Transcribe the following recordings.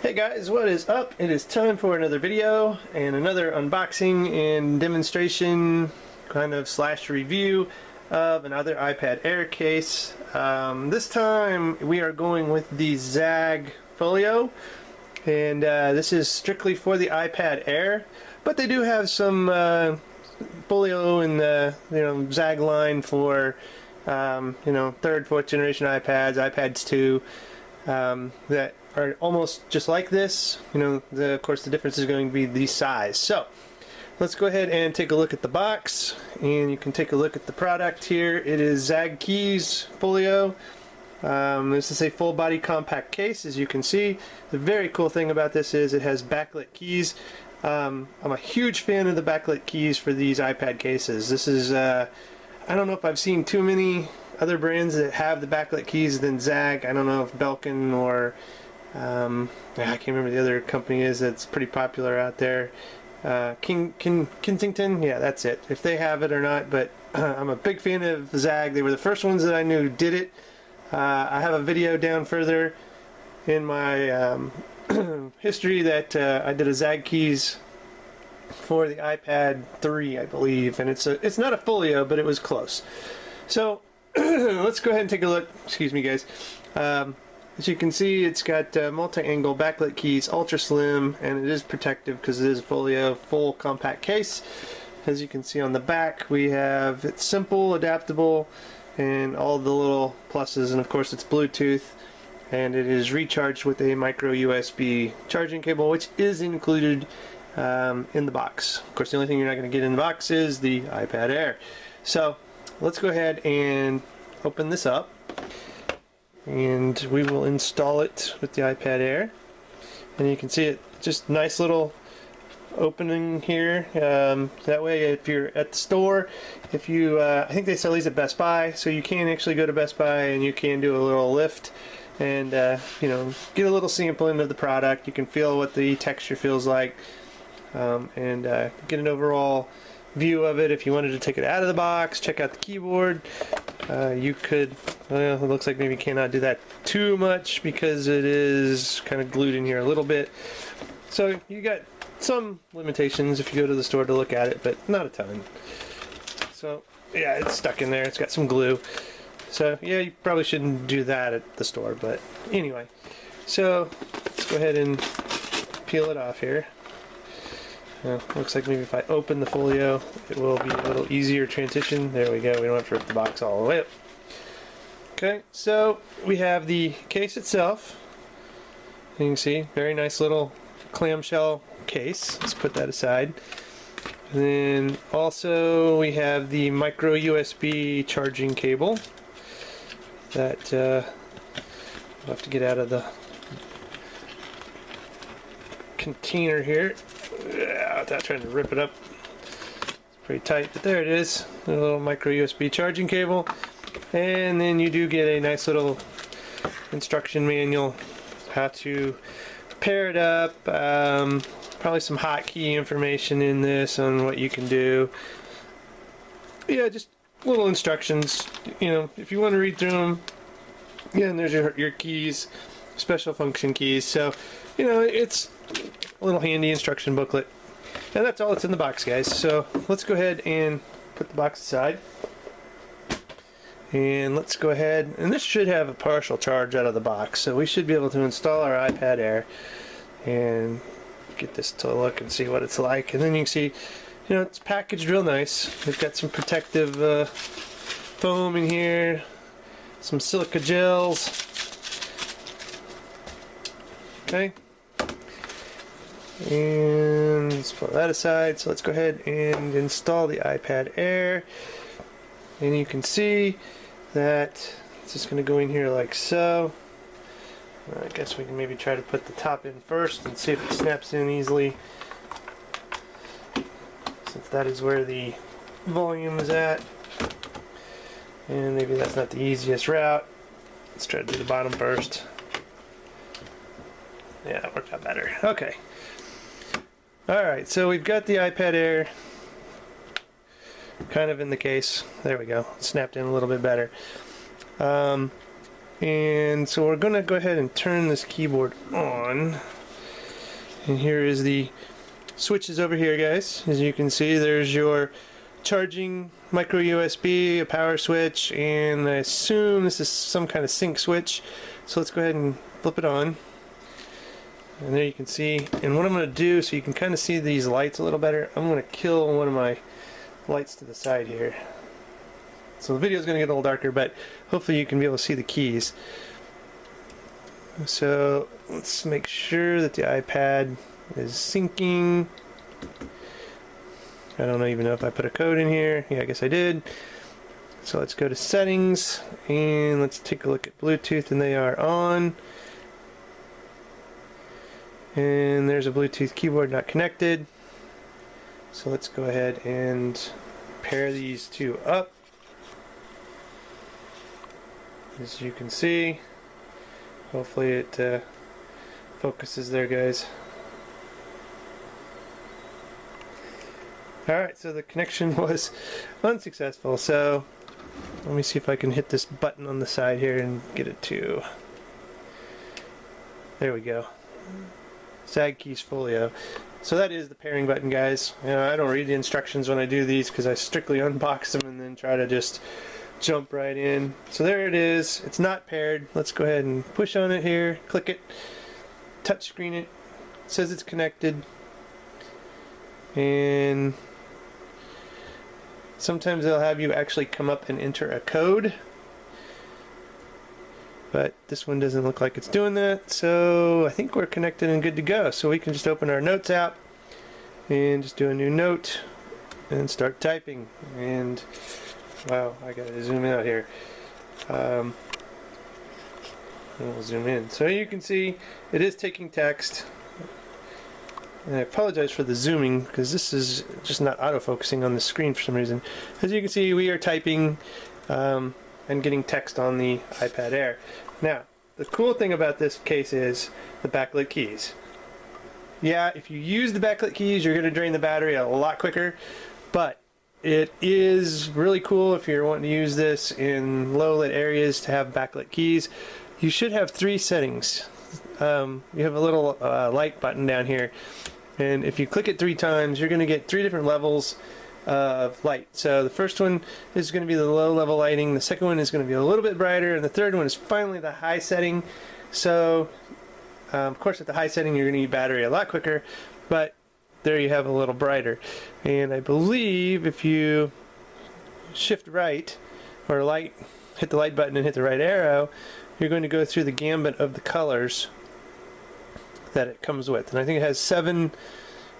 Hey guys, what is up? It is time for another video and another unboxing and demonstration kind of slash review of another iPad Air case. This time we are going with the Zagg Folio, and this is strictly for the iPad Air, but they do have some Folio in the Zagg line for third, fourth generation iPads, iPads 2 that are almost just like this. Of course the difference is going to be the size. So let's go ahead and take a look at the box, and you can take a look at the product here. It is Zagg Keys Folio. This is a full body compact case, as you can see. The very cool thing about this is it has backlit keys. I'm a huge fan of the backlit keys for these iPad cases. This is I don't know if I've seen too many other brands that have the backlit keys than Zagg. I don't know if Belkin or I can't remember the other company is that's pretty popular out there. Kensington, yeah, that's it. If they have it or not, but I'm a big fan of Zagg. They were the first ones that I knew did it. I have a video down further in my history that I did a Zagg keys for the iPad 3, I believe, and it's not a Folio, but it was close. So let's go ahead and take a look. Excuse me, guys. As you can see, it's got multi-angle backlit keys, ultra slim, and it is protective because it is a Folio full compact case. As you can see on the back, we have it's simple, adaptable, and all the little pluses, and of course it's Bluetooth, and it is recharged with a micro USB charging cable, which is included in the box. Of course, the only thing you're not going to get in the box is the iPad Air. So let's go ahead and open this up, and we will install it with the iPad Air. And you can see it, just nice little opening here. That way, if you're at the store, if you I think they sell these at Best Buy, so you can actually go to Best Buy and you can do a little lift and get a little sampling of the product. You can feel what the texture feels like, and get an overall view of it. If you wanted to take it out of the box, check out the keyboard, you could. Well, it looks like maybe you cannot do that too much because it is kind of glued in here a little bit. So you got some limitations if you go to the store to look at it, but not a ton. So yeah, it's stuck in there. It's got some glue. So yeah, you probably shouldn't do that at the store, but anyway. So let's go ahead and peel it off here. Looks like maybe if I open the Folio, it will be a little easier transition. There we go. We don't have to rip the box all the way up. Okay, so we have the case itself. You can see, very nice little clamshell case. Let's put that aside. And then also we have the micro USB charging cable that we'll have to get out of the container here without trying to rip it up. It's pretty tight, but there it is. A little micro USB charging cable. And then you do get a nice little instruction manual how to pair it up. Probably some hotkey information in this on what you can do. Yeah, just little instructions. If you want to read through them. Yeah, and there's your keys, special function keys. So, it's a little handy instruction booklet. And that's all that's in the box, guys. So let's go ahead and put the box aside. And let's go ahead, and this should have a partial charge out of the box, so we should be able to install our iPad Air and get this to look and see what it's like. And then you can see, it's packaged real nice. We've got some protective foam in here, some silica gels. Okay. And let's put that aside. So let's go ahead and install the iPad Air. And you can see that it's just going to go in here like so. I guess we can maybe try to put the top in first and see if it snaps in easily, since that is where the volume is at. And maybe that's not the easiest route. Let's try to do the bottom first. Yeah, that worked out better. Okay. Alright, so we've got the iPad Air kind of in the case. There we go. Snapped in a little bit better. And so we're going to go ahead and turn this keyboard on. And here is the switches over here, guys. As you can see, there's your charging micro USB, a power switch, and I assume this is some kind of sync switch. So let's go ahead and flip it on. And there you can see, and what I'm going to do so you can kind of see these lights a little better, I'm going to kill one of my lights to the side here. So the video is going to get a little darker, but hopefully you can be able to see the keys. So let's make sure that the iPad is syncing. I don't even know if I put a code in here. Yeah, I guess I did. So let's go to settings and let's take a look at Bluetooth, and they are on. And there's a Bluetooth keyboard not connected. So let's go ahead and pair these two up. As you can see, hopefully it focuses there, guys. Alright, so the connection was unsuccessful, so let me see if I can hit this button on the side here and get it to... There we go. Zagg Keys Folio. So that is the pairing button, guys. You know, I don't read the instructions when I do these because I strictly unbox them and then try to just jump right in. So there it is. It's not paired. Let's go ahead and push on it here, click it, touch screen it. It says it's connected. And sometimes they'll have you actually come up and enter a code, but this one doesn't look like it's doing that, so I think we're connected and good to go. So we can just open our notes app and just do a new note and start typing. And wow, I gotta zoom out here. And we'll zoom in. So you can see it is taking text. And I apologize for the zooming because this is just not autofocusing on the screen for some reason. As you can see, we are typing and getting text on the iPad Air. Now, the cool thing about this case is the backlit keys. Yeah, if you use the backlit keys, you're going to drain the battery a lot quicker, but it is really cool if you're wanting to use this in low lit areas to have backlit keys. You should have 3 settings. You have a little light button down here, and if you click it 3 times, you're going to get 3 different levels of light. So the first one is going to be the low level lighting, the second one is going to be a little bit brighter, and the third one is finally the high setting. So of course at the high setting you're going to need battery a lot quicker, but there you have a little brighter. And I believe if you shift right or light, hit the light button and hit the right arrow, you're going to go through the gambit of the colors that it comes with. And I think it has 7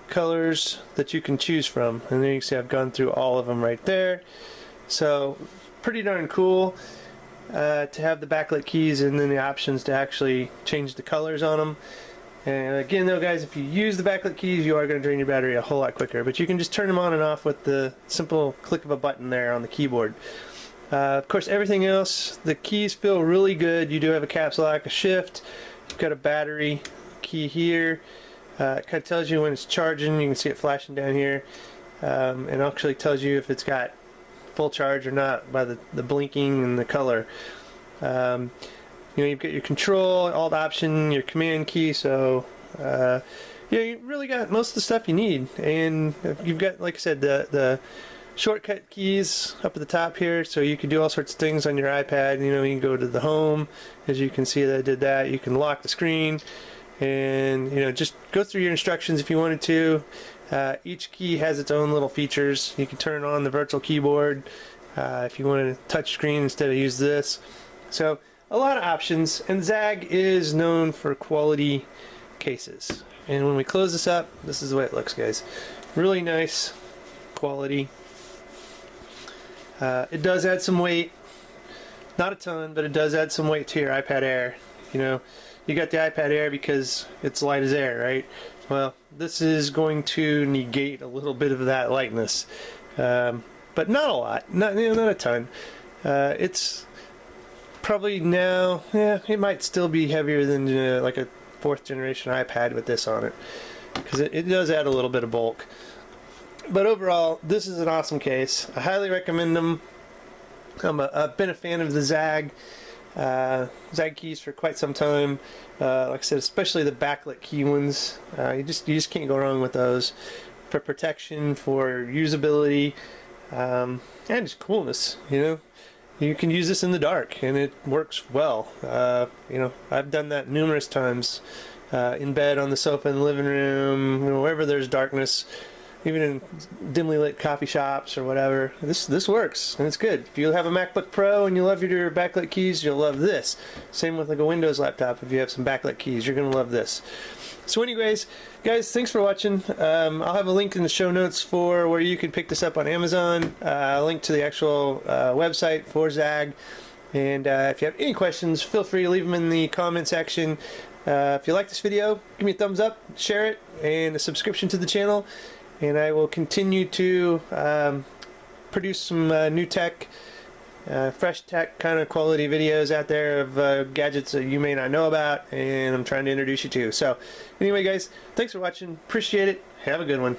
colors that you can choose from. And there you can see I've gone through all of them right there. So pretty darn cool to have the backlit keys and then the options to actually change the colors on them. And again though, guys, if you use the backlit keys, you are going to drain your battery a whole lot quicker. But you can just turn them on and off with the simple click of a button there on the keyboard. Of course, everything else, the keys feel really good. You do have a caps lock, a shift, you've got a battery key here. It kind of tells you when it's charging. You can see it flashing down here, and actually tells you if it's got full charge or not by the blinking and the color. You know, you've got your control, alt option, your command key. So yeah, you really got most of the stuff you need, and you've got, like I said, the shortcut keys up at the top here, so you can do all sorts of things on your iPad. You know, you can go to the home, as you can see that I did that. You can lock the screen, and you know, just go through your instructions if you wanted to. Each key has its own little features. You can turn on the virtual keyboard if you want to touch screen instead of use this. So a lot of options, and Zagg is known for quality cases. And when we close this up, this is the way it looks, guys. Really nice quality. It does add some weight, not a ton, but it does add some weight to your iPad Air. You know, you got the iPad Air because it's light as air, right? Well, this is going to negate a little bit of that lightness, but not a lot, not a ton. It's probably now, yeah, it might still be heavier than like a 4th generation iPad with this on it, because it does add a little bit of bulk. But overall, this is an awesome case. I highly recommend them. I've been a fan of the Zagg Zagg keys for quite some time. Like I said, especially the backlit key ones. You just can't go wrong with those for protection, for usability, and just coolness. You know, you can use this in the dark, and it works well. You know, I've done that numerous times in bed, on the sofa in the living room, you know, wherever there's darkness. Even in dimly lit coffee shops or whatever, this works and it's good. If you have a MacBook Pro and you love your backlit keys, you'll love this. Same with like a Windows laptop. If you have some backlit keys, you're gonna love this. So anyways, guys, thanks for watching. I'll have a link in the show notes for where you can pick this up on Amazon. A link to the actual website for Zagg. And if you have any questions, feel free to leave them in the comment section. If you like this video, give me a thumbs up, share it, and a subscription to the channel. And I will continue to produce some new tech, fresh tech kind of quality videos out there of gadgets that you may not know about, and I'm trying to introduce you to. So anyway, guys, thanks for watching. Appreciate it. Have a good one.